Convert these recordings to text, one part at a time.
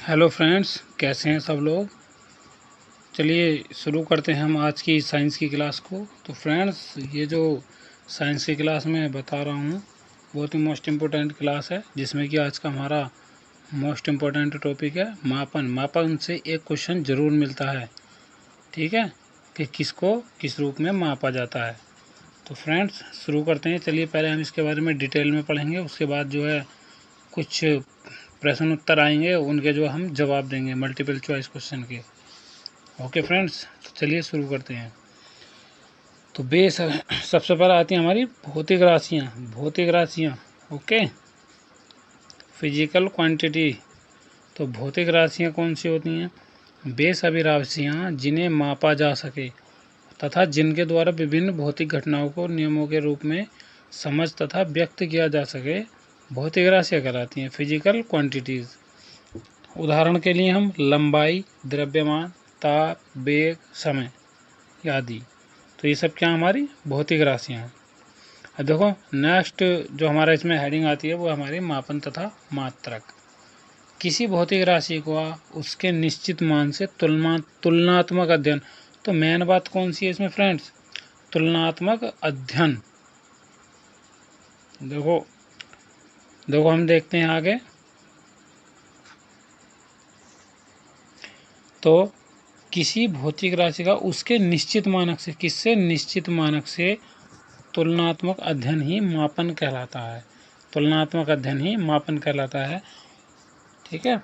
Hello friends, कैसे हैं सब लोग। चलिए शुरू करते हैं हम आज की साइंस की क्लास को। तो फ्रेंड्स, ये जो साइंस की क्लास मैं बता रहा हूँ बहुत ही मोस्ट इम्पोर्टेंट क्लास है, जिसमें कि आज का हमारा मोस्ट इम्पोर्टेंट टॉपिक है मापन। मापन से एक क्वेश्चन ज़रूर मिलता है, ठीक है, कि किसको किस रूप में मापा जाता है। तो फ्रेंड्स शुरू करते हैं। चलिए पहले हम इसके बारे में डिटेल में पढ़ेंगे, उसके बाद जो है कुछ प्रश्न उत्तर आएंगे, उनके जो हम जवाब देंगे मल्टीपल चॉइस क्वेश्चन के। ओके फ्रेंड्स, तो चलिए शुरू करते हैं। तो बेस सबसे पहले आती है हमारी भौतिक राशियाँ। भौतिक राशियाँ, ओके, फिजिकल क्वांटिटी। तो भौतिक राशियाँ कौन सी होती हैं? वे सभी राशियाँ जिन्हें मापा जा सके तथा जिनके द्वारा विभिन्न भौतिक घटनाओं को नियमों के रूप में समझ तथा व्यक्त किया जा सके, भौतिक राशियाँ कहलाती हैं, फिजिकल क्वांटिटीज़। उदाहरण के लिए हम लंबाई, द्रव्यमान, ताप, वेग, समय आदि। तो ये सब क्या हमारी भौतिक राशियाँ हैं। अब देखो नेक्स्ट जो हमारा इसमें हेडिंग आती है वो हमारी मापन तथा मात्रक। किसी भौतिक राशि को उसके निश्चित मान से तुलनात्मक अध्ययन। तो मेन बात कौन सी है इसमें फ्रेंड्स? तुलनात्मक अध्ययन। देखो हम देखते हैं आगे। तो किसी भौतिक राशि का उसके निश्चित मानक से, किससे? निश्चित मानक से तुलनात्मक अध्ययन ही मापन कहलाता है। तुलनात्मक अध्ययन ही मापन कहलाता है, ठीक है।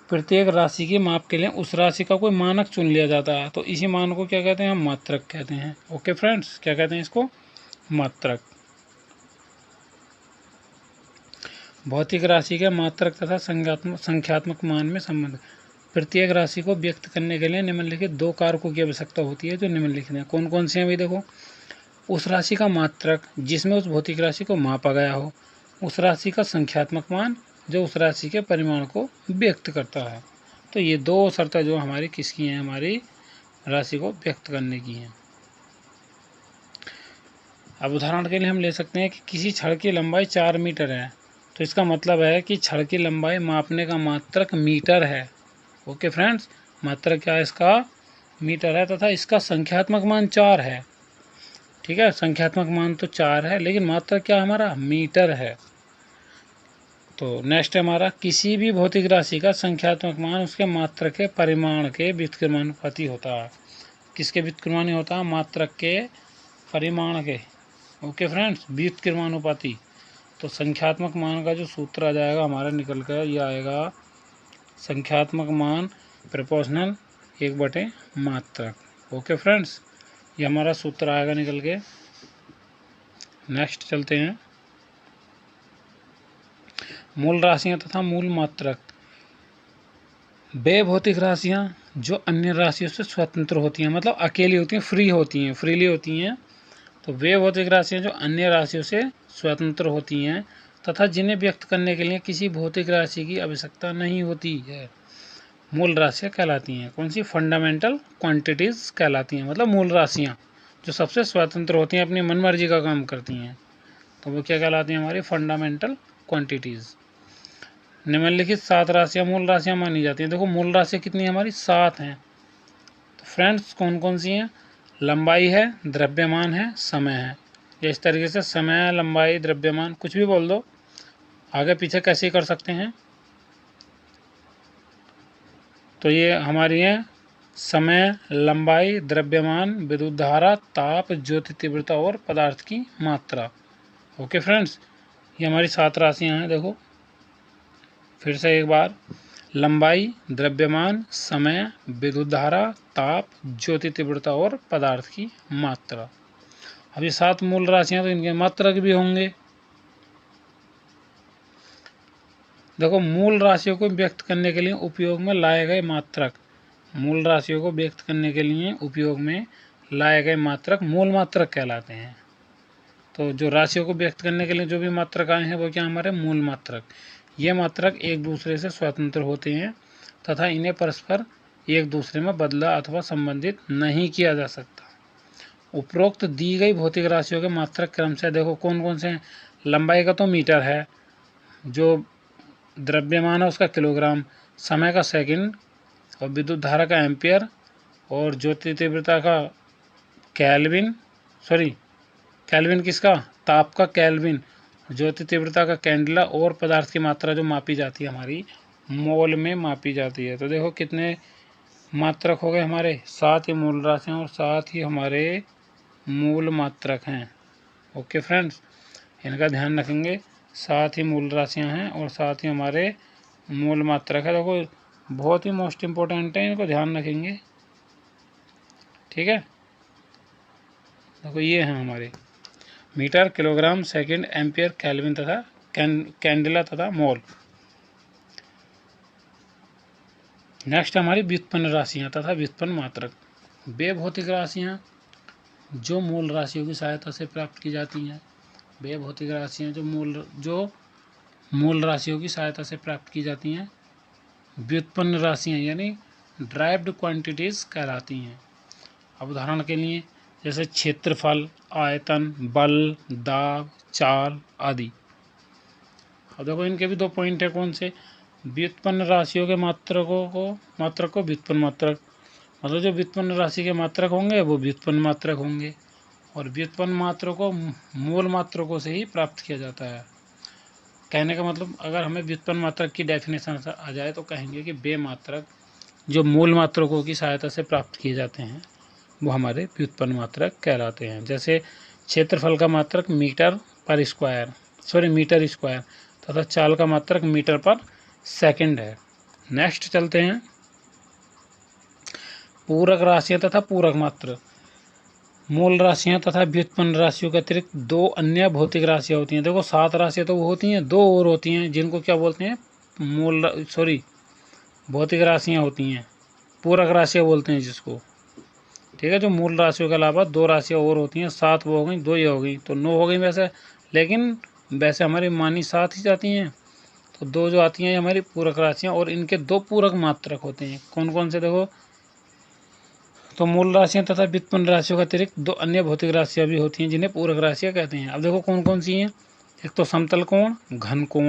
प्रत्येक राशि के माप के लिए उस राशि का कोई मानक चुन लिया जाता है, तो इसी मान को क्या कहते हैं? हम मात्रक कहते हैं। ओके फ्रेंड्स, क्या कहते हैं इसको? मात्रक। भौतिक राशि के मात्रक तथा संख्यात्मक मान में संबंध। प्रत्येक राशि को व्यक्त करने के लिए निम्नलिखित दो कारकों की आवश्यकता होती है, जो निम्नलिखित हैं। कौन कौन से हैं भाई? देखो, उस राशि का मात्रक जिसमें उस भौतिक राशि को मापा गया हो, उस राशि का संख्यात्मक मान जो उस राशि के परिमाण को व्यक्त करता है। तो ये दो शर्तें जो हमारी किसकी हैं? हमारी राशि को व्यक्त करने की हैं। अब उदाहरण के लिए हम ले सकते हैं कि किसी छड़ की लंबाई 4 मीटर है, तो इसका मतलब है कि छड़ की लंबाई मापने का मात्रक मीटर है। ओके फ्रेंड्स, मात्रक क्या है इसका? मीटर है, तथा इसका संख्यात्मक मान 4 है, ठीक है। संख्यात्मक मान तो 4 है, लेकिन मात्रक क्या हमारा? मीटर है। तो नेक्स्ट हमारा, किसी भी भौतिक राशि का संख्यात्मक मान उसके मात्रक के परिमाण के व्युत्क्रमानुपाती होता है। किसके व्युत्क्रमानुपाती होता है? मात्रक के परिमाण के। ओके फ्रेंड्स, व्युत्क्रमानुपाती। तो संख्यात्मक मान का जो सूत्र आ जाएगा हमारा निकल कर, ये आएगा संख्यात्मक मान प्रोपोर्शनल 1/, मात्रक। ओके फ्रेंड्स, ये हमारा सूत्र आएगा निकल के। नेक्स्ट चलते हैं, मूल राशियां तथा मूल मात्रक। वे भौतिक राशियां जो अन्य राशियों से स्वतंत्र होती हैं, मतलब अकेली होती हैं, फ्रीली होती हैं। तो वे भौतिक राशियां जो अन्य राशियों से स्वतंत्र होती हैं तथा जिन्हें व्यक्त करने के लिए किसी भौतिक राशि की आवश्यकता नहीं होती है, मूल राशियां कहलाती हैं। कौन सी? फंडामेंटल क्वांटिटीज कहलाती हैं। मतलब मूल राशियां जो सबसे स्वतंत्र होती हैं, अपनी मनमर्जी का काम करती हैं, तो वो क्या कहलाती हैं? हमारी फंडामेंटल क्वांटिटीज। निम्नलिखित 7 राशियां मूल राशियां मानी जाती हैं। देखो मूल राशियां कितनी हमारी? 7 हैं। तो फ्रेंड्स कौन कौन सी हैं? लंबाई है, द्रव्यमान है, समय है। या इस तरीके से समय, लंबाई, द्रव्यमान, कुछ भी बोल दो, आगे पीछे कैसे कर सकते हैं। तो ये हमारी है समय, लंबाई, द्रव्यमान, विद्युत धारा, ताप, ज्योति तीव्रता और पदार्थ की मात्रा। ओके फ्रेंड्स, ये हमारी 7 राशियां हैं। देखो फिर से एक बार, लंबाई, द्रव्यमान, समय, विद्युत धारा, ताप, ज्योति तीव्रता और पदार्थ की मात्रा। अब ये 7 मूल राशियां, तो इनके मात्रक भी होंगे। देखो मूल राशियों को व्यक्त करने के लिए उपयोग में लाए गए मात्रक। मूल राशियों को व्यक्त करने के लिए उपयोग में लाए गए मात्रक मूल मात्रक कहलाते हैं। तो जो राशियों को व्यक्त करने के लिए जो भी मात्रक आए हैं वो क्या? हमारे मूल मात्रक। ये मात्रक एक दूसरे से स्वतंत्र होते हैं तथा इन्हें परस्पर एक दूसरे में बदला अथवा संबंधित नहीं किया जा सकता। उपरोक्त दी गई भौतिक राशियों के मात्रक क्रम से देखो कौन कौन से हैं। लंबाई का तो मीटर है, जो द्रव्यमान है उसका किलोग्राम, समय का सेकंड, और विद्युत धारा का एम्पियर, और ज्योति तीव्रता का केल्विन, केल्विन किसका, ताप का केल्विन, ज्योति तीव्रता का कैंडेला, और पदार्थ की मात्रा जो मापी जाती है हमारी मोल में मापी जाती है। तो देखो कितने मात्रक हो गए हमारे, 7 ही मूल राशियाँ और 7 ही हमारे मूल मात्रक हैं। ओके फ्रेंड्स, इनका ध्यान रखेंगे, 7 ही मूल राशियाँ हैं और 7 ही हमारे मूल मात्रक है। देखो बहुत ही मोस्ट इम्पोर्टेंट है, इनको ध्यान रखेंगे, ठीक है। देखो ये हैं हमारे metre, kilogram, second, ampere, kelvin तथा कैंडेला तथा मोल। नेक्स्ट हमारी व्युत्पन्न राशियाँ तथा व्युत्पन्न मात्रक। वे भौतिक राशियाँ जो मूल राशियों की सहायता से प्राप्त की जाती हैं। वे भौतिक राशियाँ जो मूल राशियों की सहायता से प्राप्त की जाती हैं व्युत्पन्न राशियाँ यानी ड्राइव्ड क्वांटिटीज़ कहलाती हैं। अब उदाहरण के लिए जैसे क्षेत्रफल, आयतन, बल, दाब, चाल आदि। अब देखो इनके भी 2 पॉइंट है, कौन से, व्युत्पन्न राशियों के मात्रक को व्युत्पन्न मात्रक, मतलब जो व्युत्पन्न राशि के मात्रक होंगे वो व्युत्पन्न मात्रक होंगे, और व्युत्पन्न मात्रों को मूल मात्रकों से ही प्राप्त किया जाता है। कहने का मतलब अगर हमें व्युत्पन्न मात्रक की डेफिनेशन आ जाए तो कहेंगे कि वे मात्रक जो मूल मात्रकों की सहायता से प्राप्त किए जाते हैं वो हमारे व्युत्पन्न मात्रक कहलाते हैं। जैसे क्षेत्रफल का मात्रक मीटर स्क्वायर तथा चाल का मात्रक मीटर पर सेकंड है। नेक्स्ट चलते हैं पूरक राशियाँ तथा पूरक मात्रक। मूल राशियाँ तथा व्युत्पन्न राशियों के अतिरिक्त 2 अन्य भौतिक राशियाँ होती हैं। देखो 7 राशियाँ तो वो होती हैं, 2 और होती हैं जिनको क्या बोलते हैं, भौतिक राशियाँ होती हैं, पूरक राशियाँ बोलते हैं जिसको, ठीक है। जो मूल राशियों के अलावा 2 राशियाँ और होती हैं, 7 वो हो गई, 2 ये हो गई, तो 9 हो गई वैसे, लेकिन वैसे हमारी मानी 7 ही जाती हैं। तो 2 जो आती हैं हमारी पूरक राशियाँ, और इनके 2 पूरक मात्रक होते हैं। कौन कौन से, देखो तो मूल राशियाँ तथा व्युत्पन्न राशियों के अतिरिक्त 2 अन्य भौतिक राशियाँ भी होती हैं जिन्हें पूरक राशियाँ कहते हैं। अब देखो कौन कौन सी हैं, एक तो समतल कोण, घन कोण,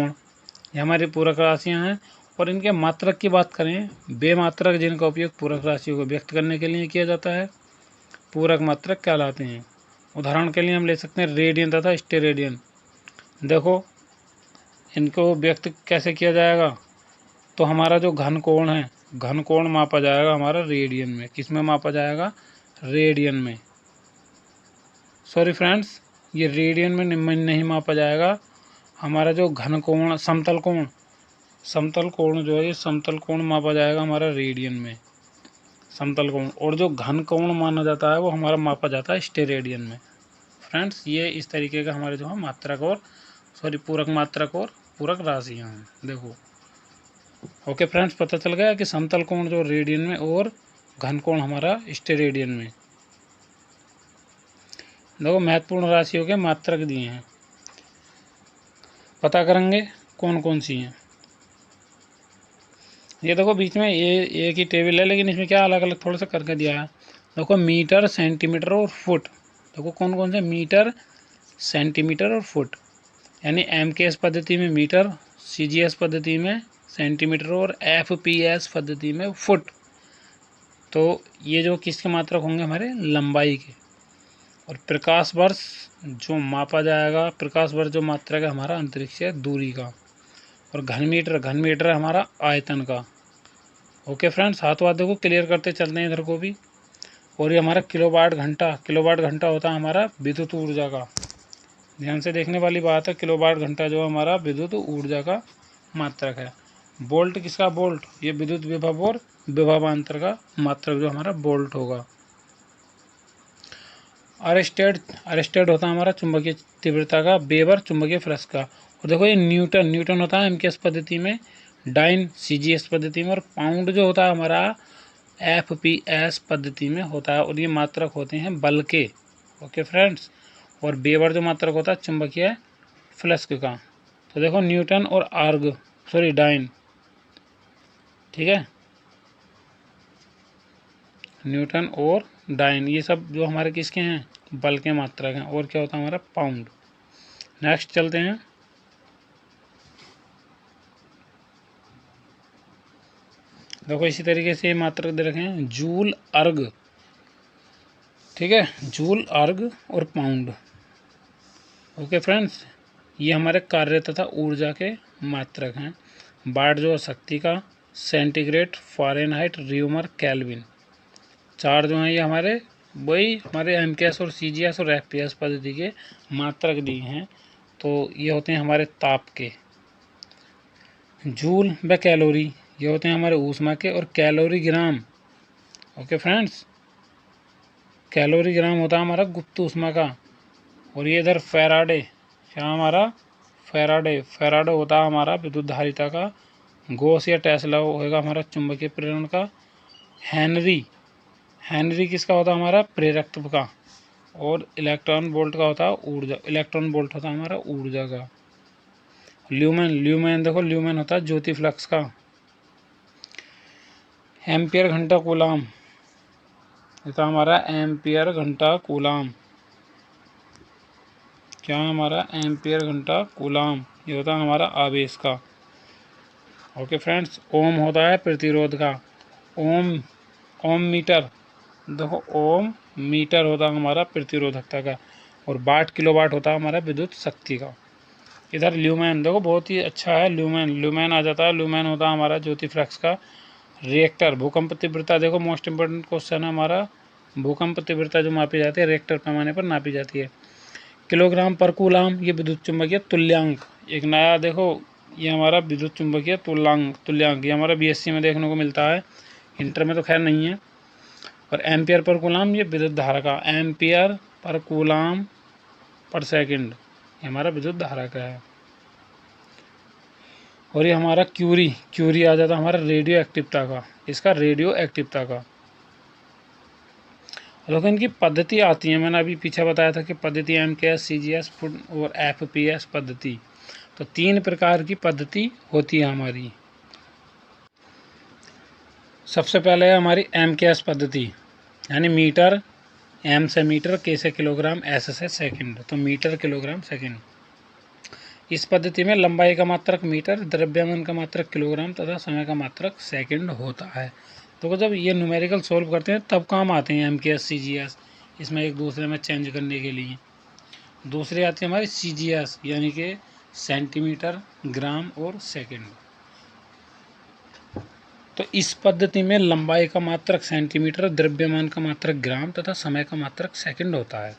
ये हमारी पूरक राशियाँ हैं। और इनके मात्रक की बात करें, वे मात्रक जिनका उपयोग पूरक राशियों को व्यक्त करने के लिए किया जाता है पूरक मात्रक कहलाते हैं। उदाहरण के लिए हम ले सकते हैं रेडियन तथा स्टेरेडियन। देखो इनको व्यक्त कैसे किया जाएगा, तो हमारा जो घन कोण है, घन कोण मापा जाएगा हमारा रेडियन में। किस में मापा जाएगा, रेडियन में। सॉरी फ्रेंड्स, ये रेडियन में नहीं मापा जाएगा। हमारा जो घन कोण, समतल कोण जो है, ये समतल कोण मापा जाएगा हमारा रेडियन में, समतल कोण। और जो घन कोण माना जाता है वो हमारा मापा जाता है स्टेरेडियन में। फ्रेंड्स ये इस तरीके का हमारे जो है मात्रक और पूरक मात्रक और पूरक राशियाँ हैं। देखो ओके फ्रेंड्स, पता चल गया कि समतल कोण जो रेडियन में और घन कोण हमारा स्टेरेडियन में। देखो महत्वपूर्ण राशियों के मात्रक दिए हैं, पता करेंगे कौन कौन सी हैं। ये देखो बीच में ये एक ही टेबल है, लेकिन इसमें क्या अलग अलग थोड़ा सा करके दिया है। देखो मीटर, सेंटीमीटर और फुट। देखो कौन कौन से, मीटर, सेंटीमीटर और फुट, यानी एमकेएस पद्धति में मीटर, सीजीएस पद्धति में सेंटीमीटर और एफपीएस पद्धति में फुट। तो ये जो किसके मात्रक होंगे, हमारे लंबाई के। और प्रकाश वर्ष जो मापा जाएगा, प्रकाश वर्ष जो मात्रक है हमारा अंतरिक्षीय दूरी का। और घन मीटर हमारा आयतन का। ओके फ्रेंड्स, हाथ देखो क्लियर करते चलते हैं इधर को भी। और ये हमारा किलोवाट घंटा होता है हमारा विद्युत ऊर्जा का। ध्यान से देखने वाली बात है, किलोवाट घंटा जो हमारा विद्युत ऊर्जा का मात्रक है। वोल्ट किसका, वोल्ट, ये विद्युत विभव और विभवांतर का मात्रक जो हमारा वोल्ट होगा। अरेस्टेड होता है हमारा चुंबकीय तीव्रता का, वेबर चुंबकीय फ्लक्स का। और देखो ये न्यूटन होता है एमकेएस पद्धति में, डाइन सीजीएस पद्धति में, और पाउंड जो होता है हमारा एफपीएस पद्धति में होता है। और ये मात्रक होते हैं बल के। ओके फ्रेंड्स, और वेबर जो मात्रक होता है चुंबकीय फ्लक्स का। तो देखो न्यूटन और डाइन, ठीक है, न्यूटन और डाइन ये सब जो हमारे किसके हैं, बल के मात्रक हैं। और क्या होता है हमारा, पाउंड। नेक्स्ट चलते हैं, देखो इसी तरीके से मात्रक दे रखे हैं, जूल, अर्ग, ठीक है, जूल, अर्ग और पाउंड। ओके फ्रेंड्स, ये हमारे कार्य तथा ऊर्जा के मात्रक हैं। वाट जो है शक्ति का, सेंटीग्रेड, फ़ारेनहाइट, र्यूमर, केल्विन, चार जो हैं ये हमारे वही हमारे एमकेएस और सीजीएस और एफपीएस पद्धति के मात्रक दिए हैं। तो ये होते हैं हमारे ताप के। जूल व कैलोरी ये होते हैं हमारे ऊष्मा के, और कैलोरी ग्राम, ओके फ्रेंड्स, कैलोरी ग्राम होता है हमारा गुप्त ऊष्मा का। और ये इधर फैराडे, क्या हमारा फैराडे होता है हमारा विद्युत धारिता का। गोस या टेस्ला होगा हमारा चुंबकीय प्रेरण का। हेनरी किसका होता है हमारा प्रेरकत्व का। और इलेक्ट्रॉन वोल्ट का होता है ऊर्जा, इलेक्ट्रॉन वोल्ट होता है हमारा ऊर्जा का। ल्यूमेन देखो, ल्यूमेन होता है ज्योति फ्लक्स का। एम्पियर घंटा कूलाम होता हमारा एम्पियर घंटा कूलाम, क्या हमारा एम्पियर घंटा कूलाम, ये होता है हमारा आवेश का। ओके फ्रेंड्स, ओम होता है प्रतिरोध का। ओम मीटर, देखो ओम मीटर होता है हमारा प्रतिरोधकता का। और वाट किलोवाट होता है हमारा विद्युत शक्ति का। इधर ल्यूमेन देखो बहुत ही अच्छा है, ल्यूमेन आ जाता है। ल्यूमेन होता है हमारा ज्योति फ्लक्स का। रिएक्टर, भूकंप तीव्रता देखो मोस्ट इंपोर्टेंट क्वेश्चन है हमारा। भूकंप तीव्रता जो मापी जाती है रिएक्टर पैमाने पर नापी जाती है। किलोग्राम पर कूलाम ये विद्युत चुंबकीय तुल्यांक। एक नया देखो ये हमारा विद्युत चुंबकीय तुल्यांक ये हमारा बीएससी में देखने को मिलता है, इंटर में तो खैर नहीं है। और एम्पियर पर कूलाम ये विद्युत धारा का, एम्पियर पर कूलाम पर सेकंड ये हमारा विद्युत धारा का है। और ये हमारा क्यूरी आ जाता है हमारा रेडियो एक्टिवता का, इसका रेडियो एक्टिवता का। लेकिन इनकी पद्धति आती है, मैंने अभी पीछे बताया था कि पद्धति एमकेएस, सीजीएस और एफपीएस पद्धति। तो 3 प्रकार की पद्धति होती है हमारी। सबसे पहले है हमारी एमकेएस पद्धति, यानी मीटर, एम से मीटर, के से किलोग्राम, एस से सेकंड, तो मीटर, किलोग्राम, सेकंड। इस पद्धति में लंबाई का मात्रक मीटर, द्रव्यमान का मात्रक किलोग्राम तथा समय का मात्रक सेकंड होता है। तो जब ये न्यूमेरिकल सोल्व करते हैं तब काम आते हैं एमकेएस, सीजीएस, इसमें एक दूसरे में चेंज करने के लिए। दूसरी आती है हमारी सीजीएस, यानी कि सेंटीमीटर, ग्राम और सेकंड। तो इस पद्धति में लंबाई का मात्रक सेंटीमीटर, द्रव्यमान का मात्रक ग्राम तथा समय का मात्रक सेकंड होता है।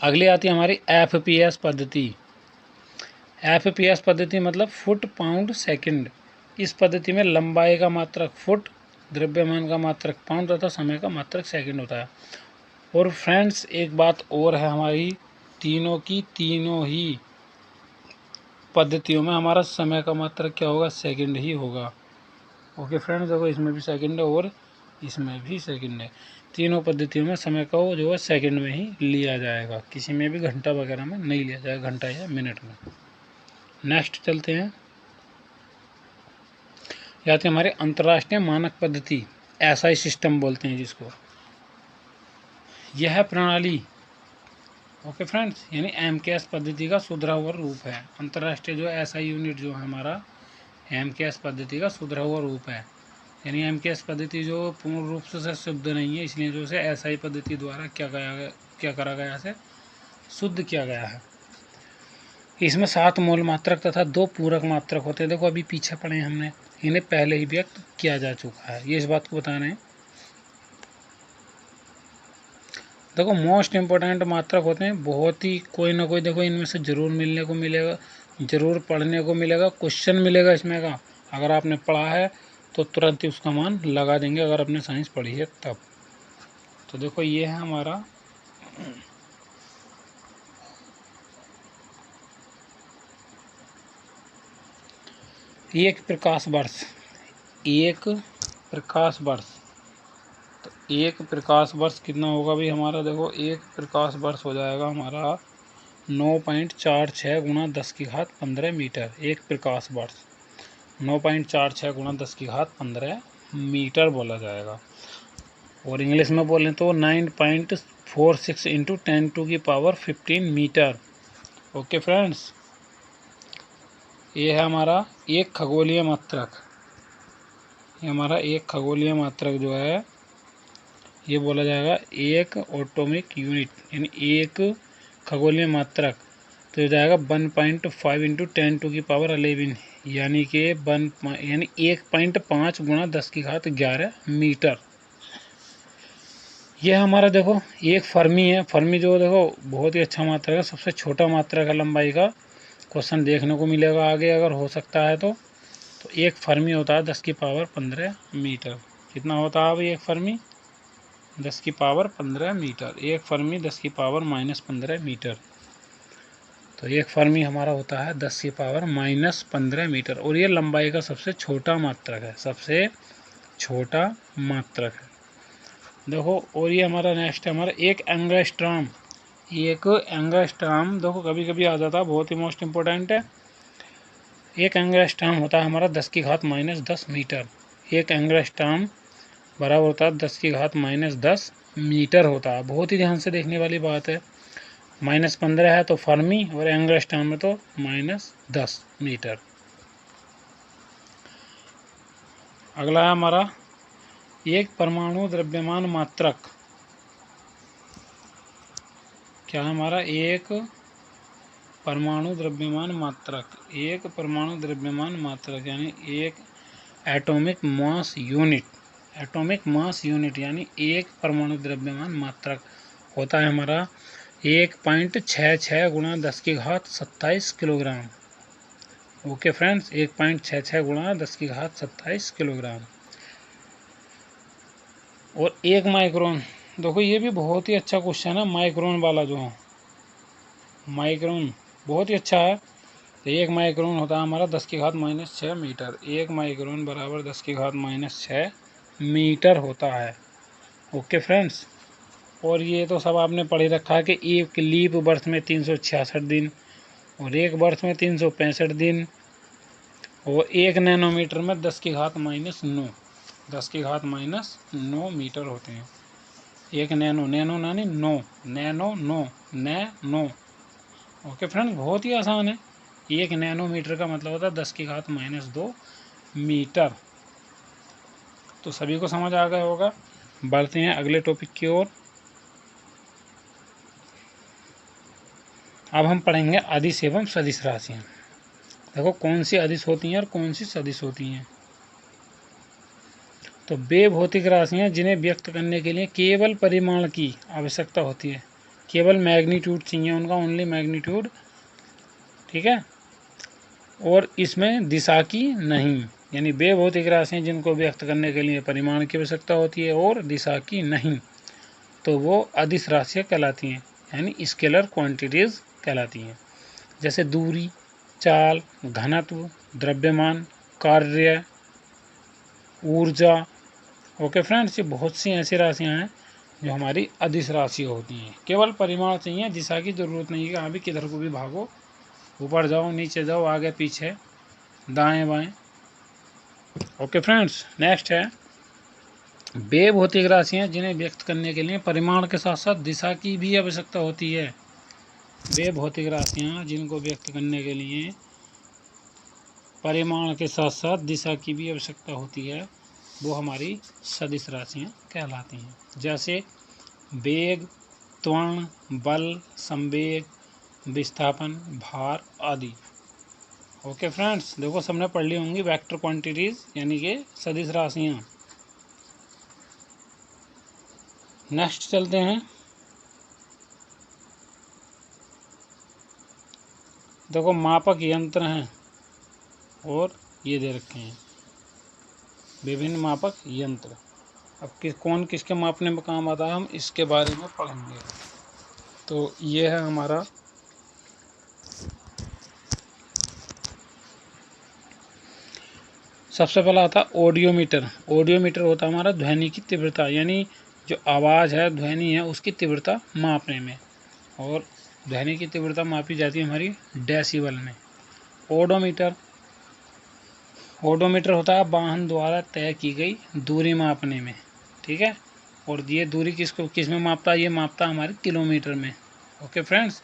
अगली आती है हमारी एफपीएस पद्धति। एफपीएस पद्धति मतलब फुट, पाउंड, सेकंड। इस पद्धति में लंबाई का मात्रक फुट, द्रव्यमान का मात्रक पाउंड तथा समय का मात्रक सेकंड होता है। और फ्रेंड्स एक बात और है हमारी, तीनों ही पद्धतियों में हमारा समय का मात्रक क्या होगा, सेकंड ही होगा। ओके फ्रेंड्स, देखो इसमें भी सेकंड है और इसमें भी सेकंड है। तीनों पद्धतियों में समय को जो है सेकंड में ही लिया जाएगा, किसी में भी घंटा वगैरह में नहीं लिया जाएगा, घंटा या मिनट में। नेक्स्ट चलते हैं, या तो हमारे अंतर्राष्ट्रीय मानक पद्धति, एसआई सिस्टम बोलते हैं जिसको। यह प्रणाली, ओके फ्रेंड्स, यानी एमकेएस पद्धति का सुधरा हुआ रूप है। अंतर्राष्ट्रीय जो एसआई यूनिट जो है हमारा एमकेएस पद्धति का सुधरा हुआ रूप है। यानी एमकेएस पद्धति जो पूर्ण रूप से शुद्ध नहीं है, इसलिए जो है एसआई पद्धति द्वारा क्या करा गया है, शुद्ध किया गया है। इसमें 7 मूल मात्रक तथा 2 पूरक मात्रक होते हैं। देखो अभी पीछे पढ़े हमने, इन्हें पहले ही व्यक्त किया जा चुका है, ये इस बात को बता रहे हैं। देखो मोस्ट इम्पोर्टेंट मात्रक होते हैं, बहुत ही कोई ना कोई देखो इनमें से जरूर मिलने को मिलेगा, जरूर पढ़ने को मिलेगा, क्वेश्चन मिलेगा इसमें का। अगर आपने पढ़ा है तो तुरंत ही उसका मान लगा देंगे, अगर आपने साइंस पढ़ी है तब। तो देखो ये है हमारा एक प्रकाश वर्ष, एक प्रकाश वर्ष। तो एक प्रकाश वर्ष कितना होगा भाई हमारा, देखो एक प्रकाश वर्ष हो जाएगा हमारा 9.46 गुणा 10⁻15 मीटर। एक प्रकाश वर्ष 9.46 गुणा 10⁻15 मीटर बोला जाएगा। और इंग्लिश में बोलें तो 9.46 इंटू 10⁻15 मीटर। ओके फ्रेंड्स, ये है हमारा एक खगोलीय मात्रक। ये हमारा एक खगोलीय मात्रक जो है ये बोला जाएगा एक एटॉमिक यूनिट, यानी एक खगोलीय मात्रक। तो ये जाएगा 1.5 इंटू 10⁻11, यानी कि 1.5 गुणा 10⁻11 मीटर। यह हमारा देखो एक फर्मी है। फर्मी जो देखो बहुत ही अच्छा मात्रक है, सबसे छोटा मात्रक है लंबाई का। क्वेश्चन देखने को मिलेगा आगे अगर हो सकता है तो एक फर्मी होता है 10⁻15 मीटर। कितना होता है अब एक फर्मी? 10⁻15 मीटर। एक फर्मी 10⁻−15 मीटर। तो एक फर्मी हमारा होता है 10⁻−15 मीटर, और ये लंबाई का सबसे छोटा मात्रक है, सबसे छोटा मात्रक है। देखो और ये हमारा नेक्स्ट है हमारा एक एंगस्ट्रॉम। एक एंगस्ट्रॉम देखो कभी कभी आ जाता है, बहुत ही मोस्ट इम्पोर्टेंट है। एक एंगस्ट्रॉम होता है हमारा 10⁻−10 मीटर। एक एंगस्ट्रॉम बराबर होता है 10⁻−10 मीटर होता है। बहुत ही ध्यान से देखने वाली बात है। -15 है तो फर्मी, और एंगस्ट्रॉम में तो -10 मीटर। अगला है हमारा एक परमाणु द्रव्यमान मात्रक। क्या है हमारा? एक परमाणु द्रव्यमान मात्रक। एक परमाणु द्रव्यमान मात्रक यानी एक atomic mass unit. Atomic mass unit यानी एक परमाणु द्रव्यमान मात्रक होता है हमारा 1.66 गुणा 10⁻27 किलोग्राम। ओके फ्रेंड्स, 1.66 गुणा 10⁻27 किलोग्राम। और एक माइक्रोन, देखो ये भी बहुत ही अच्छा क्वेश्चन है। माइक्रोन वाला जो है, माइक्रोन बहुत ही अच्छा है। तो एक माइक्रोन होता है हमारा 10⁻−6 मीटर। एक माइक्रोन बराबर 10⁻−6 मीटर होता है। ओके फ्रेंड्स, और ये तो सब आपने पढ़ ही रखा है कि एक लीप वर्ष में 366 दिन, और एक वर्ष में 365 दिन, और एक नैनोमीटर में 10⁻−9 10⁻−9 मीटर होते हैं। एक नैनो, नैनो नानी नो, नैनो नो, नैनो। ओके फ्रेंड्स, बहुत ही आसान है। एक नैनोमीटर का मतलब होता है 10⁻−2 मीटर। तो सभी को समझ आ गया होगा। बढ़ते हैं अगले टॉपिक की ओर। अब हम पढ़ेंगे अदिश एवं सदिश राशियाँ। देखो कौन सी अदिश होती हैं और कौन सी सदिश होती हैं। तो वे भौतिक राशियाँ जिन्हें व्यक्त करने के लिए केवल परिमाण की आवश्यकता होती है, केवल मैग्नीट्यूड चाहिए उनका, ओनली मैग्नीट्यूड, ठीक है, और इसमें दिशा की नहीं। यानी वे भौतिक राशियाँ जिनको व्यक्त करने के लिए परिमाण की आवश्यकता होती है और दिशा की नहीं, तो वो अदिश राशियाँ कहलाती हैं, यानी स्केलर क्वांटिटीज़ कहलाती हैं। जैसे दूरी, चाल, घनत्व, द्रव्यमान, कार्य, ऊर्जा। ओके फ्रेंड्स, ये बहुत सी ऐसी राशियाँ हैं जो हमारी अदिश राशि होती हैं। केवल परिमाण चाहिए, दिशा की जरूरत नहीं है कि हाँ भी किधर को भी भागो, ऊपर जाओ, नीचे जाओ, आगे पीछे, दाएं बाएं। ओके फ्रेंड्स, नेक्स्ट है वे भौतिक राशियाँ जिन्हें व्यक्त करने के लिए परिमाण के साथ साथ दिशा की भी आवश्यकता होती है। वे भौतिक राशियाँ जिनको व्यक्त करने के लिए परिमाण के साथ साथ दिशा की भी आवश्यकता होती है, वो हमारी सदिश राशियाँ कहलाती हैं। जैसे वेग, त्वरण, बल, संवेग, विस्थापन, भार आदि। ओके फ्रेंड्स, देखो सबने पढ़ ली होंगी वेक्टर क्वांटिटीज यानी कि सदिश राशियाँ। नेक्स्ट चलते हैं। देखो मापक यंत्र हैं और ये दे रखे हैं विभिन्न मापक यंत्र। अब कौन किसके मापने में काम आता है हम इसके बारे में पढ़ेंगे। तो ये है हमारा सबसे पहला आता है ऑडियोमीटर। ऑडियोमीटर होता है हमारा ध्वनि की तीव्रता, यानी जो आवाज़ है, ध्वनि है, उसकी तीव्रता मापने में, और ध्वनि की तीव्रता मापी जाती है हमारी डेसिबल में। ओडोमीटर, ओडोमीटर होता है वाहन द्वारा तय की गई दूरी मापने में, ठीक है, और ये दूरी किस में मापता है? ये मापता है हमारे किलोमीटर में। ओके फ्रेंड्स,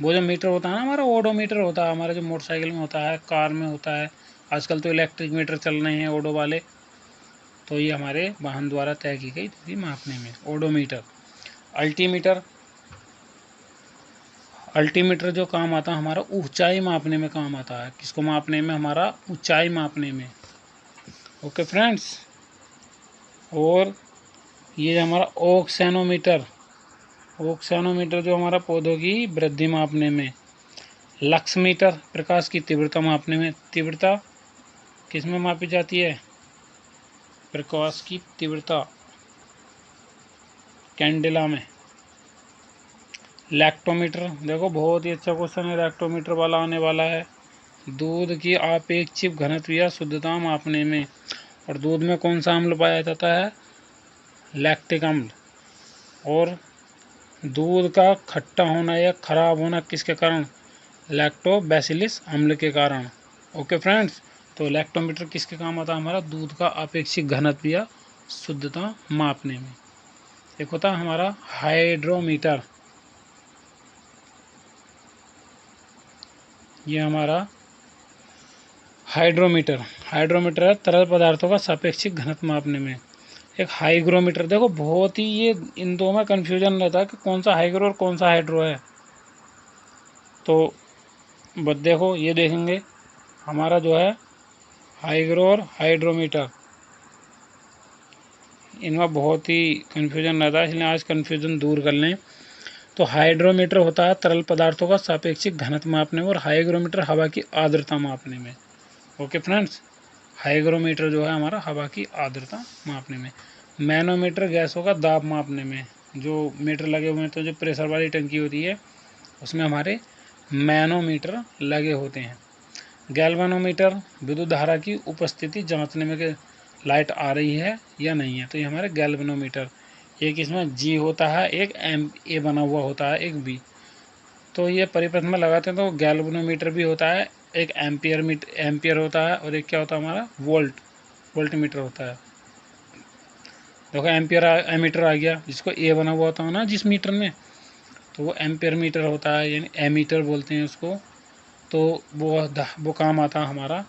वो जो मीटर होता है ना हमारा ओडोमीटर होता है, हमारा जो मोटरसाइकिल में होता है, कार में होता है, आजकल तो इलेक्ट्रिक मीटर चल रहे हैं ओडो वाले, तो ये हमारे वाहन द्वारा तय की गई दूरी मापने में। ओडोमीटर। अल्टीमीटर। अल्टीमीटर जो काम आता है हमारा ऊंचाई मापने में काम आता है। किसको मापने में? हमारा ऊंचाई मापने में। Okay friends. और ये हमारा ऑक्सेनोमीटर। ऑक्सेनोमीटर जो हमारा पौधों की वृद्धि मापने में। लक्समीटर प्रकाश की तीव्रता मापने में। तीव्रता किस में मापी जाती है? प्रकाश की तीव्रता कैंडेला में। लैक्टोमीटर, देखो बहुत ही अच्छा क्वेश्चन है लैक्टोमीटर वाला आने वाला है। दूध की आपेक्षिक घनत्व या शुद्धता मापने में। और दूध में कौन सा अम्ल पाया जाता है? लैक्टिक अम्ल। और दूध का खट्टा होना या खराब होना किसके कारण? लैक्टोबैसिलस अम्ल के कारण। Okay friends. तो लैक्टोमीटर किसके काम आता है? हमारा दूध का आपेक्षिक घनत्व या शुद्धता मापने में। एक होता है हमारा हाइड्रोमीटर। ये हमारा हाइड्रोमीटर है तरल पदार्थों का सापेक्षिक घनत्व मापने में। एक हाइग्रोमीटर, देखो बहुत ही ये इन दो में कन्फ्यूजन रहता है कि कौन सा हाइग्रो और कौन सा हाइड्रो है। तो बस देखो ये देखेंगे हमारा जो है हाइग्रो और हाइड्रोमीटर, इनमें बहुत ही कन्फ्यूजन रहता है, इसलिए आज कन्फ्यूजन दूर कर लें। तो हाइड्रोमीटर होता है तरल पदार्थों का सापेक्षिक घनत्व मापने में, और हाइग्रोमीटर हवा की आर्द्रता मापने में। Okay friends. हाइग्रोमीटर जो है हमारा हवा की आर्द्रता मापने में। मैनोमीटर गैसों का दाब मापने में। जो मीटर लगे हुए हैं तो जो प्रेशर वाली टंकी होती है उसमें हमारे मैनोमीटर लगे होते हैं। गैल्वेनोमीटर विद्युत धारा की उपस्थिति जांचने में कि लाइट आ रही है या नहीं है, तो ये हमारे गैल्वेनोमीटर। एक इसमें जी होता है, एक एम ए बना हुआ होता है, एक बी। तो ये परिपथ में लगाते हैं तो गैल्वेनोमीटर भी होता है। एक एम्पियर होता है, और एक क्या होता है हमारा वोल्ट मीटर होता है। देखो एमीटर आ गया, जिसको ए बना हुआ होता है ना जिस मीटर में, तो वो एम्पियर मीटर होता है, यानी एमीटर बोलते हैं उसको। तो वो काम आता है हमारा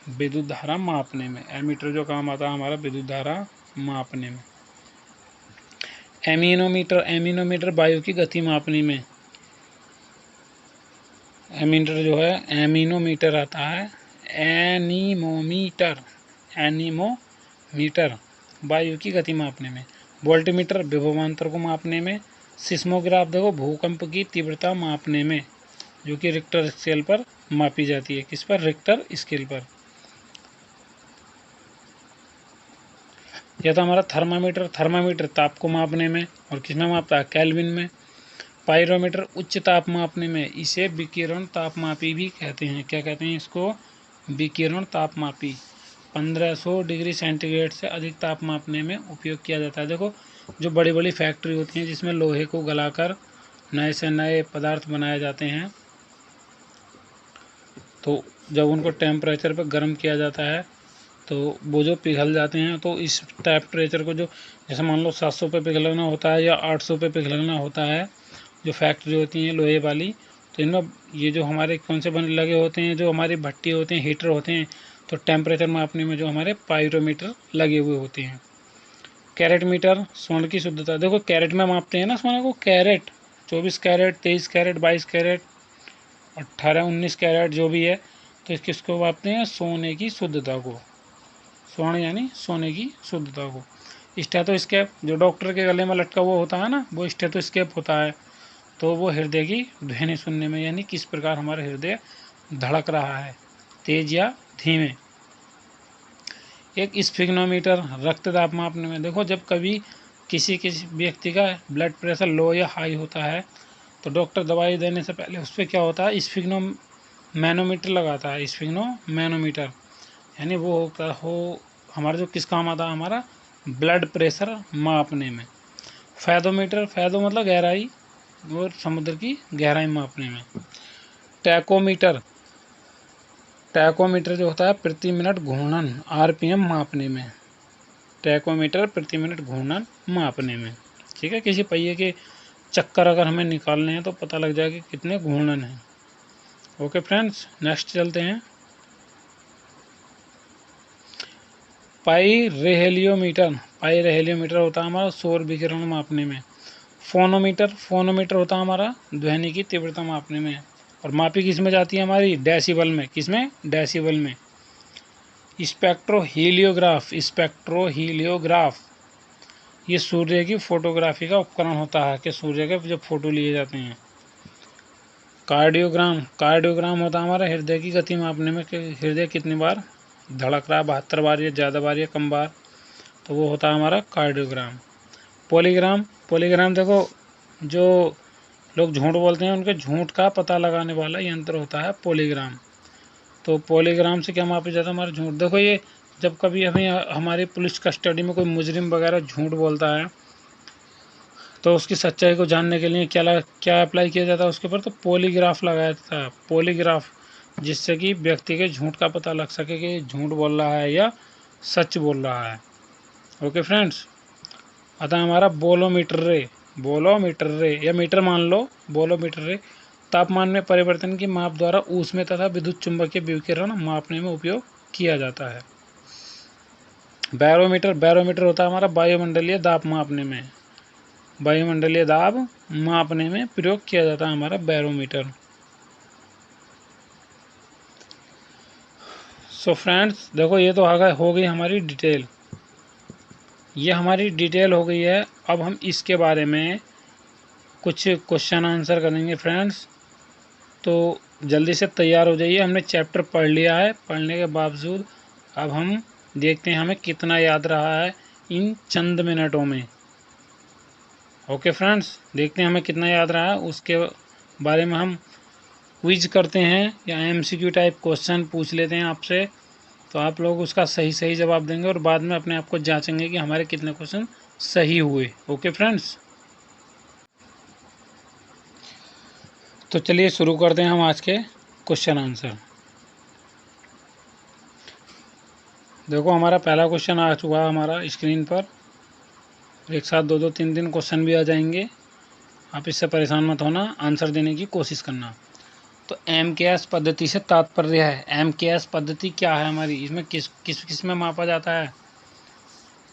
विद्युत धारा मापने में। एमीटर जो काम आता है हमारा विद्युत धारा मापने में। एमीनोमीटर वायु की गति मापने में। एमीटर जो है एमीनोमीटर आता है। एनीमोमीटर वायु की गति मापने में। वोल्टमीटर विभवांतर को मापने में। सिस्मोग्राफ देखो भूकंप की तीव्रता मापने में, जो कि रिक्टर स्केल पर मापी जाती है। किस पर? रिक्टर स्केल पर। यह था हमारा थर्मामीटर ताप को मापने में, और किसमें मापता है? केल्विन में। पायरोमीटर उच्च ताप मापने में। इसे विकिरण तापमापी भी कहते हैं। क्या कहते हैं इसको? विकिरण तापमापी। 1500 डिग्री सेंटीग्रेड से अधिक ताप मापने में उपयोग किया जाता है। देखो जो बड़ी बड़ी फैक्ट्री होती हैं जिसमें लोहे को गलाकर नए से नए पदार्थ बनाए जाते हैं, तो जब उनको टेम्परेचर पर गर्म किया जाता है तो वो जो पिघल जाते हैं, तो इस टेम्परेचर को जो जैसे मान लो 700 पे पिघलना होता है या 800 पे पिघलना होता है, जो फैक्ट्री होती हैं लोहे वाली, तो इनमें ये जो हमारे कौन से बने लगे होते हैं, जो हमारी भट्टी होते हैं, हीटर होते हैं, तो टेम्परेचर मापने में जो हमारे पायरोमीटर लगे हुए होते हैं। कैरेट मीटर स्वर्ण की शुद्धता। देखो कैरेट में मापते हैं ना सोने को। Carat 24 carat, 23 carat, 22 carat, 18-19 carat जो भी है, तो किसको मापते हैं? सोने की शुद्धता को। स्वर्ण यानी सोने की शुद्धता को। स्टेथोस्कोप जो डॉक्टर के गले में लटका हुआ होता है ना, वो स्टेथोस्कोप होता है। तो वो हृदय की ध्वनि सुनने में, यानी किस प्रकार हमारा हृदय धड़क रहा है, तेज या धीमे। एक स्फिग्नोमीटर रक्तदाब मापने में। देखो जब कभी किसी व्यक्ति का ब्लड प्रेशर लो या हाई होता है, तो डॉक्टर दवाई देने से पहले उस पर क्या होता है? स्फिग्नो मैनोमीटर लगाता है। स्फिग्नो मैनोमीटर यानी वो होता हो हमारा जो किस काम आता है? हमारा ब्लड प्रेशर मापने में। फैदो मतलब गहराई, और समुद्र की गहराई मापने में। टैकोमीटर जो होता है प्रति मिनट घूर्णन आरपीएम मापने में। टैकोमीटर प्रति मिनट घूर्णन मापने में। ठीक है, किसी पहिए के चक्कर अगर हमें निकालने हैं तो पता लग जाएगा कि कितने घूर्णन हैं। ओके फ्रेंड्स, नेक्स्ट चलते हैं। पाइरहेलियोमीटर, पाइरहेलियोमीटर होता है हमारा सौर विकिरण मापने में। फोनोमीटर, फोनोमीटर होता है हमारा ध्वनि की तीव्रता मापने में। और मापी किस में जाती है हमारी, डेसिबल में। किस में, डेसिबल में। स्पेक्ट्रोहीलियोग्राफ, स्पेक्ट्रोहीलियोग्राफ ये सूर्य की फोटोग्राफी का उपकरण होता है कि सूर्य के जो फोटो लिए जाते हैं। कार्डियोग्राम, कार्डियोग्राम होता है हमारा हृदय की गति मापने में कि हृदय कितनी बार धड़क रहा है, 72 बार या ज़्यादा बार या कम बार, तो वो होता है हमारा कार्डियोग्राम। पॉलीग्राम, पॉलीग्राम देखो जो लोग झूठ बोलते हैं उनके झूठ का पता लगाने वाला यंत्र होता है पॉलीग्राम। तो पॉलीग्राम से क्या मापा जाता है हमारा झूठ। देखो ये जब कभी हमें हमारी पुलिस कस्टडी में कोई मुजरिम वगैरह झूठ बोलता है तो उसकी सच्चाई को जानने के लिए क्या अप्लाई किया जाता है उसके ऊपर, तो पॉलीग्राफ लगाया जाता है, पॉलीग्राफ, जिससे कि व्यक्ति के झूठ का पता लग सके कि झूठ बोल रहा है या सच बोल रहा है। ओके फ्रेंड्स, आता है हमारा बोलोमीटर रे, बोलोमीटर रे या मीटर मान लो, बोलोमीटर रे तापमान में परिवर्तन की माप द्वारा ऊष्मीय तथा विद्युत चुंबकीय विकिरण मापने में उपयोग किया जाता है। बैरोमीटर, बैरोमीटर होता है हमारा वायुमंडलीय दाब मापने में, वायुमंडलीय दाब मापने में प्रयोग किया जाता है हमारा बैरोमीटर। सो फ्रेंड्स देखो ये तो हो गई हमारी डिटेल, ये हमारी डिटेल हो गई है। अब हम इसके बारे में कुछ क्वेश्चन आंसर करेंगे फ्रेंड्स, तो जल्दी से तैयार हो जाइए। हमने चैप्टर पढ़ लिया है, पढ़ने के बावजूद अब हम देखते हैं हमें कितना याद रहा है इन चंद मिनटों में। ओके फ्रेंड्स, देखते हैं हमें कितना याद रहा है, उसके बारे में हम क्विज करते हैं या एमसीक्यू टाइप क्वेश्चन पूछ लेते हैं आपसे, तो आप लोग उसका सही सही जवाब देंगे और बाद में अपने आप को जांचेंगे कि हमारे कितने क्वेश्चन सही हुए। ओके फ्रेंड्स, तो चलिए शुरू करते हैं हम आज के क्वेश्चन आंसर। देखो हमारा पहला क्वेश्चन आ चुका है हमारा स्क्रीन पर, एक साथ दो दो तीन तीन क्वेश्चन भी आ जाएंगे, आप इससे परेशान मत होना, आंसर देने की कोशिश करना। तो MKS पद्धति से तात्पर्य है, MKS पद्धति क्या है हमारी, इसमें किस में मापा जाता है।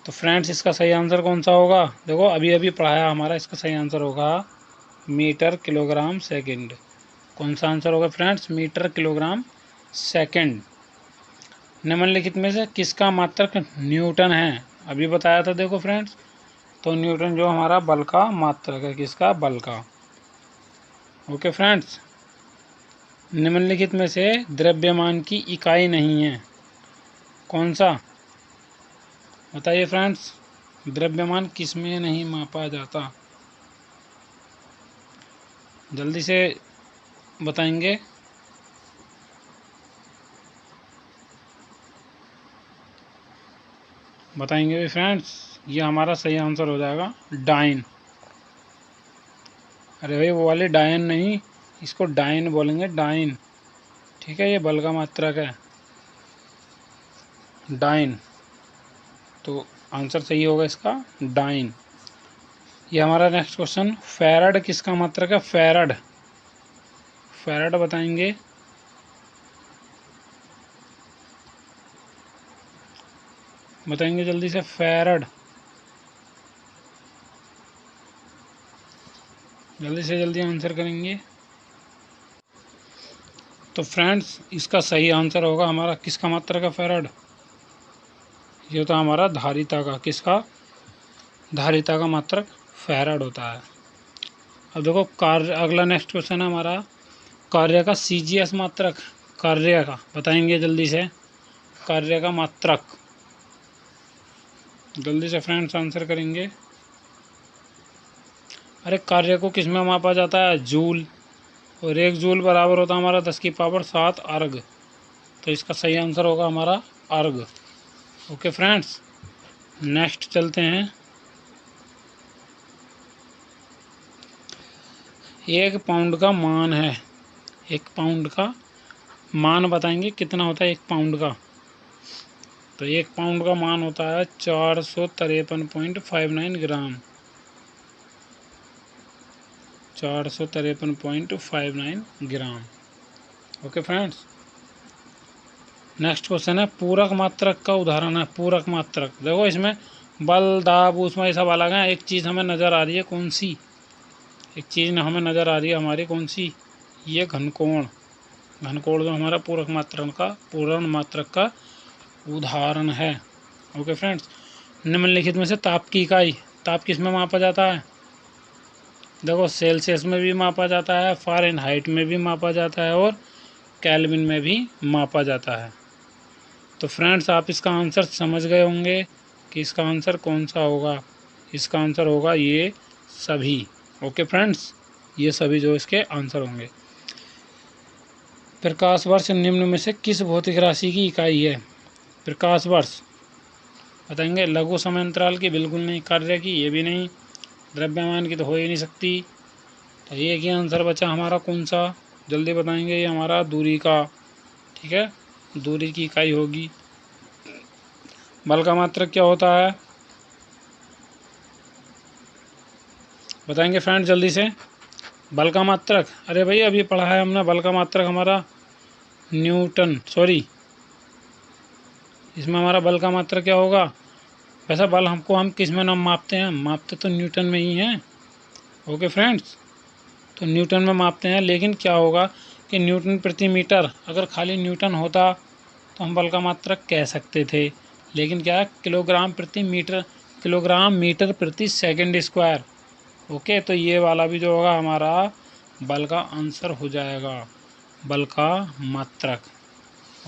तो फ्रेंड्स इसका सही आंसर कौन सा होगा, देखो अभी अभी पढ़ाया हमारा, इसका सही आंसर होगा मीटर किलोग्राम सेकंड। कौन सा आंसर होगा फ्रेंड्स, मीटर किलोग्राम सेकंड। निम्नलिखित में से किसका मात्रक न्यूटन है, अभी बताया था देखो फ्रेंड्स, तो न्यूटन जो हमारा बल का मात्रक है, किसका, बल का। ओके फ्रेंड्स, निम्नलिखित में से द्रव्यमान की इकाई नहीं है, कौन सा, बताइए फ्रेंड्स, द्रव्यमान किस में नहीं मापा जाता, जल्दी से बताएंगे। बताएंगे भी फ्रेंड्स, ये हमारा सही आंसर हो जाएगा डाइन। अरे भाई वो वाले डायन नहीं, इसको डाइन बोलेंगे, डाइन, ठीक है, ये बल का मात्रक है, डाइन। तो आंसर सही होगा इसका डाइन। ये हमारा नेक्स्ट क्वेश्चन, फैराड किसका मात्रक है, फैराड, फैराड बताएंगे। बताएंगे जल्दी से, फैराड, जल्दी से जल्दी आंसर करेंगे। तो फ्रेंड्स इसका सही आंसर होगा हमारा किसका मात्रक है, फैराड, ये तो हमारा धारिता का, किसका, धारिता का मात्रक फैराड होता है। अब देखो कार्य, अगला नेक्स्ट क्वेश्चन है हमारा, कार्य का CGS मात्रक, कार्य का बताएंगे जल्दी से, कार्य का मात्रक, जल्दी से फ्रेंड्स आंसर करेंगे। अरे कार्य को किस में मापा जाता है, जूल, और 1 जूल बराबर होता है हमारा 10 की पावर 7 अर्ग, तो इसका सही आंसर होगा हमारा अर्ग। ओके फ्रेंड्स, नेक्स्ट चलते हैं। 1 पाउंड का मान है, 1 पाउंड का मान बताएंगे कितना होता है 1 पाउंड का। तो 1 पाउंड का मान होता है 453.59 ग्राम, 453.59 ग्राम। ओके फ्रेंड्स, नेक्स्ट क्वेश्चन है पूरक मात्रक का उदाहरण है। पूरक मात्रक देखो इसमें बल दाब ऊष्मा ये सब अलग है। एक चीज़ हमें नज़र आ रही है, कौन सी? एक चीज़ हमें नज़र आ रही है हमारी, कौन सी? ये घनकोण। घनकोण जो हमारा पूर्ण मात्रक का उदाहरण है। ओके फ्रेंड्स, निम्नलिखित में से ताप की इकाई, ताप किस में मापा जाता है? देखो सेल्सियस में भी मापा जाता है, फ़ारेनहाइट में भी मापा जाता है और केल्विन में भी मापा जाता है। तो फ्रेंड्स आप इसका आंसर समझ गए होंगे कि इसका आंसर कौन सा होगा। इसका आंसर होगा ये सभी। ओके फ्रेंड्स, ये सभी जो इसके आंसर होंगे। प्रकाश वर्ष निम्न में से किस भौतिक राशि की इकाई है? प्रकाश वर्ष बताएंगे। लघु समय अंतराल की बिल्कुल नहीं, कार्य की ये भी नहीं, द्रव्यमान की तो हो ही नहीं सकती। तो ये क्या आंसर बचा हमारा, कौन सा? जल्दी बताएंगे। ये हमारा दूरी का, ठीक है, दूरी की इकाई होगी। बल का मात्रक क्या होता है बताएंगे फ्रेंड जल्दी से। बल का मात्रक, अरे भाई अभी पढ़ा है हमने, बल का मात्रक हमारा न्यूटन, सॉरी, इसमें हमारा बल का मात्रक क्या होगा? वैसा बल हम किस में नाम मापते हैं? मापते तो न्यूटन में ही हैं। ओके फ्रेंड्स, तो न्यूटन में मापते हैं, लेकिन क्या होगा कि न्यूटन प्रति मीटर, अगर खाली न्यूटन होता तो हम बल का मात्रक कह सकते थे, लेकिन क्या है, किलोग्राम मीटर प्रति सेकंड स्क्वायर। ओके, तो ये वाला भी जो होगा हमारा बल का आंसर हो जाएगा, बल का मात्रक।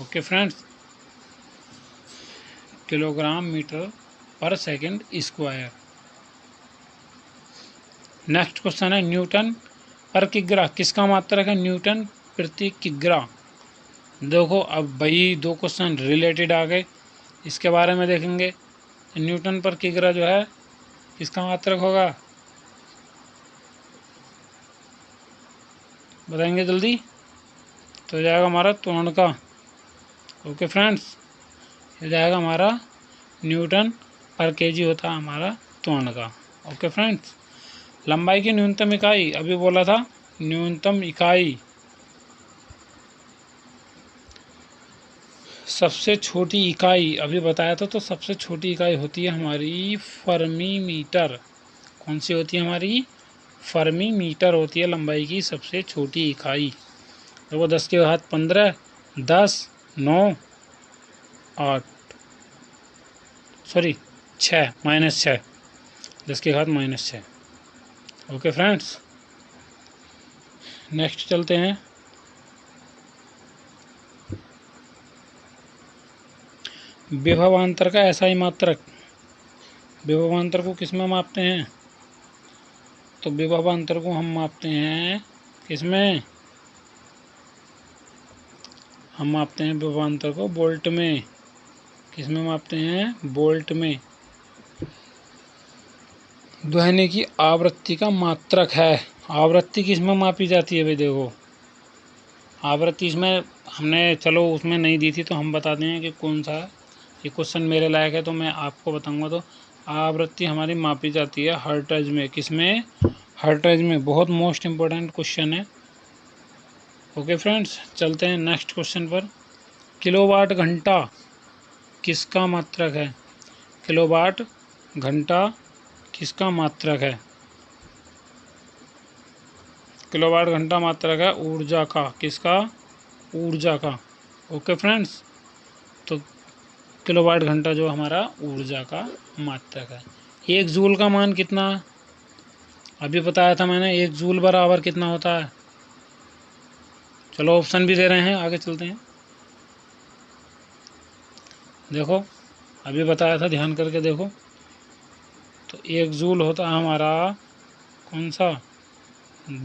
ओके फ्रेंड्स, किलोग्राम मीटर पर सेकंड स्क्वायर। नेक्स्ट क्वेश्चन है न्यूटन पर किग्रा किसका मात्रक है? न्यूटन प्रति किग्रा। देखो अब भाई दो क्वेश्चन रिलेटेड आ गए, इसके बारे में देखेंगे। न्यूटन पर किग्रा जो है किसका मात्रक होगा? बताएंगे जल्दी। तो हो जाएगा हमारा त्वरण का। ओके फ्रेंड्स, हो जाएगा हमारा न्यूटन पर केजी होता है हमारा त्वरण का। ओके फ्रेंड्स, लंबाई की न्यूनतम इकाई अभी बोला था, न्यूनतम इकाई सबसे छोटी इकाई अभी बताया था, तो सबसे छोटी इकाई होती है हमारी फर्मी मीटर। कौन सी होती है हमारी? फर्मी मीटर होती है लंबाई की सबसे छोटी इकाई। देखो 10 के घात 15, 10, 9, 8, सॉरी 6, -6, 10 के घात -6। ओके फ्रेंड्स, नेक्स्ट चलते हैं। विभवांतर का एसआई मात्रक, विभवांतर को किस में मापते हैं? तो विभवांतर को हम मापते हैं किसमें? हम मापते हैं विभवांतर को वोल्ट में। किस में मापते हैं? वोल्ट में। ध्वनि की आवृत्ति का मात्रक है। आवृत्ति किस में मापी जाती है भाई? देखो आवृत्ति इसमें हमने, चलो उसमें नहीं दी थी तो हम बता दें कि कौन सा, ये क्वेश्चन मेरे लायक है तो मैं आपको बताऊंगा। तो आवृत्ति हमारी मापी जाती है हर्ट्ज में। किसमें? हर्ट्ज में। बहुत मोस्ट इम्पोर्टेंट क्वेश्चन है। ओके फ्रेंड्स, चलते हैं नेक्स्ट क्वेश्चन पर। किलोवाट घंटा किसका मात्रक है? किलोवाट घंटा किसका मात्रक है? किलोवाट घंटा मात्रक है ऊर्जा का। किसका? ऊर्जा का। ओके फ्रेंड्स, तो किलोवाट घंटा जो हमारा ऊर्जा का मात्रक है। एक जूल का मान कितना? अभी बताया था मैंने, एक जूल बराबर कितना होता है? चलो ऑप्शन भी दे रहे हैं, आगे चलते हैं। देखो अभी बताया था, ध्यान करके देखो। तो एक जूल होता है हमारा कौन सा?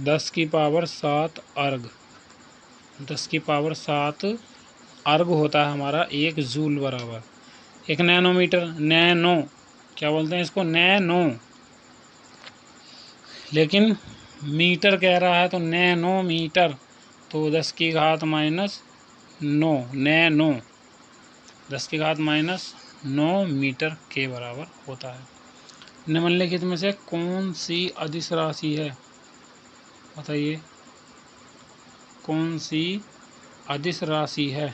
10 की पावर 7 अर्ग। 10 की पावर 7 अर्ग होता है हमारा एक जूल बराबर। एक नैनोमीटर, नैनो क्या बोलते हैं इसको? नैनो, लेकिन मीटर कह रहा है तो नैनोमीटर, तो 10 की घात -9 नैनो, 10 की घात -9 मीटर के बराबर होता है। निम्नलिखित में से कौन सी अदिश राशि है? बताइए कौन सी अदिश राशि है?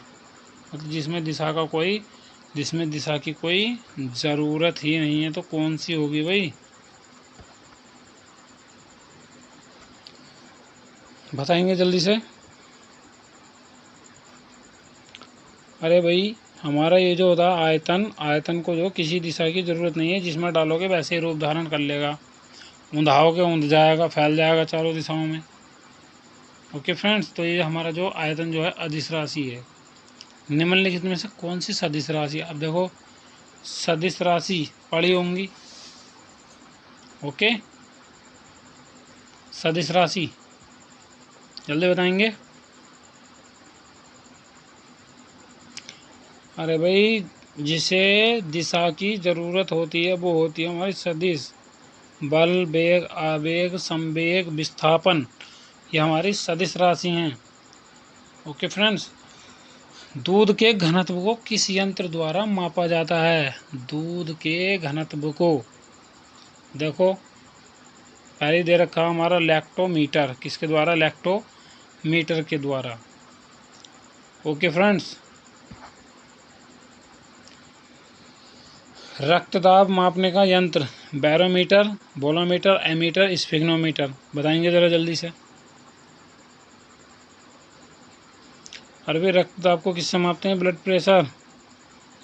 मतलब जिसमें दिशा की कोई ज़रूरत ही नहीं है, तो कौन सी होगी भाई? बताएंगे जल्दी से। अरे भाई, हमारा ये जो होता है आयतन को जो किसी दिशा की ज़रूरत नहीं है, जिसमें डालोगे वैसे ही रूप धारण कर लेगा, ऊंधाओगे ऊंध जाएगा, फैल जाएगा चारों दिशाओं में। ओके फ्रेंड्स, तो ये हमारा जो आयतन जो है अदिश राशि है। निम्नलिखित में से कौन सी सदिश राशि? अब देखो, सदिश राशि पढ़ी होंगी। ओके, सदिश राशि जल्दी बताएंगे। अरे भाई, जिसे दिशा की ज़रूरत होती है वो होती है हमारी सदिश। बल, वेग, आवेग, संवेग, विस्थापन, ये हमारी सदिश राशि हैं। ओके फ्रेंड्स, दूध के घनत्व को किस यंत्र द्वारा मापा जाता है? दूध के घनत्व को देखो, पहले दे रखा हमारा लैक्टोमीटर। किसके द्वारा? लैक्टोमीटर के द्वारा। ओके फ्रेंड्स, रक्तदाब मापने का यंत्र? Barometer, voltameter, ammeter, sphygmomanometer. बताएंगे ज़रा जल्दी से। अरे भाई, रक्तदाब को किससे मापते हैं? ब्लड प्रेशर,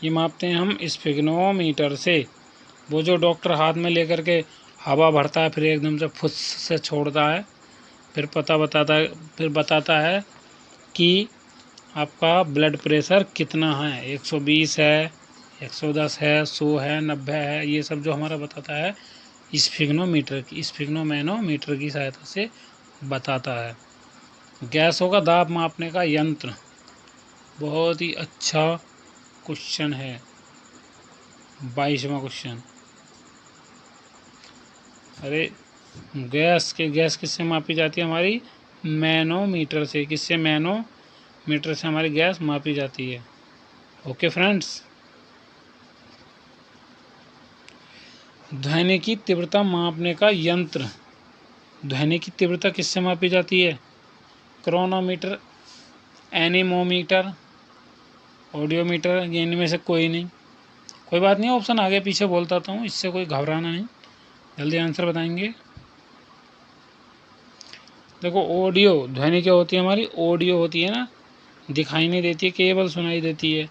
ये मापते हैं हम स्फिग्नोमीटर से। वो जो डॉक्टर हाथ में लेकर के हवा भरता है, फिर एकदम से फुस से छोड़ता है, फिर बताता है कि आपका ब्लड प्रेशर कितना है, 120 है, 110 है, 100 है, 90 है, ये सब जो हमारा बताता है स्फिग्नोमैनोमीटर की सहायता से बताता है। गैसों का दाब मापने का यंत्र? बहुत ही अच्छा क्वेश्चन है, 22वां क्वेश्चन। अरे, गैस किससे मापी जाती है? हमारी मैनोमीटर से। किससे? मैनोमीटर से हमारी गैस मापी जाती है। ओके फ्रेंड्स, ध्वनि की तीव्रता मापने का यंत्र? ध्वनि की तीव्रता किससे मापी जाती है? क्रोनोमीटर, एनीमोमीटर, ऑडियोमीटर, ये इनमें से कोई नहीं। कोई बात नहीं, ऑप्शन आगे पीछे बोलता हूँ, इससे कोई घबराना नहीं। जल्दी आंसर बताएंगे। देखो, ऑडियो ध्वनि क्या होती है? हमारी ऑडियो होती है ना, दिखाई नहीं देती है, केवल सुनाई देती है।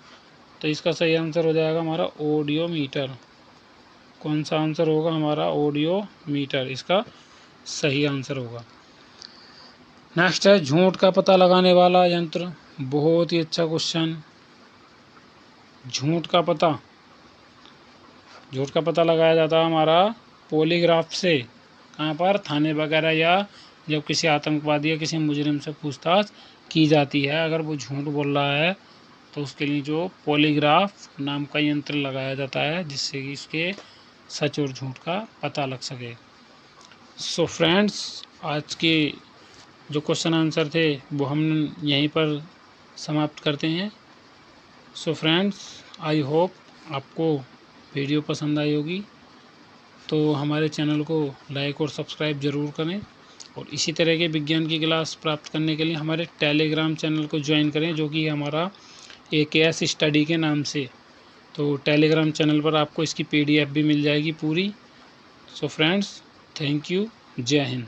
तो इसका सही आंसर हो जाएगा हमारा ऑडियोमीटर। कौन सा आंसर होगा? हमारा ऑडियोमीटर इसका सही आंसर होगा। नेक्स्ट है झूठ का पता लगाने वाला यंत्र। बहुत ही अच्छा क्वेश्चन। झूठ का पता लगाया जाता है हमारा पॉलीग्राफ से। कहाँ पर? थाने वगैरह, या जब किसी आतंकवादी या किसी मुजरिम से पूछताछ की जाती है, अगर वो झूठ बोल रहा है तो उसके लिए जो पॉलीग्राफ नाम का यंत्र लगाया जाता है, जिससे कि इसके सच और झूठ का पता लग सके। सो फ्रेंड्स, आज के जो क्वेश्चन आंसर थे वो हम यहीं पर समाप्त करते हैं। सो फ्रेंड्स, आई होप आपको वीडियो पसंद आई होगी, तो हमारे चैनल को लाइक और सब्सक्राइब ज़रूर करें। और इसी तरह के विज्ञान की क्लास प्राप्त करने के लिए हमारे टेलीग्राम चैनल को ज्वाइन करें, जो कि हमारा AKS स्टडी के नाम से। तो टेलीग्राम चैनल पर आपको इसकी PDF भी मिल जाएगी पूरी। सो फ्रेंड्स, थैंक यू, जय हिंद।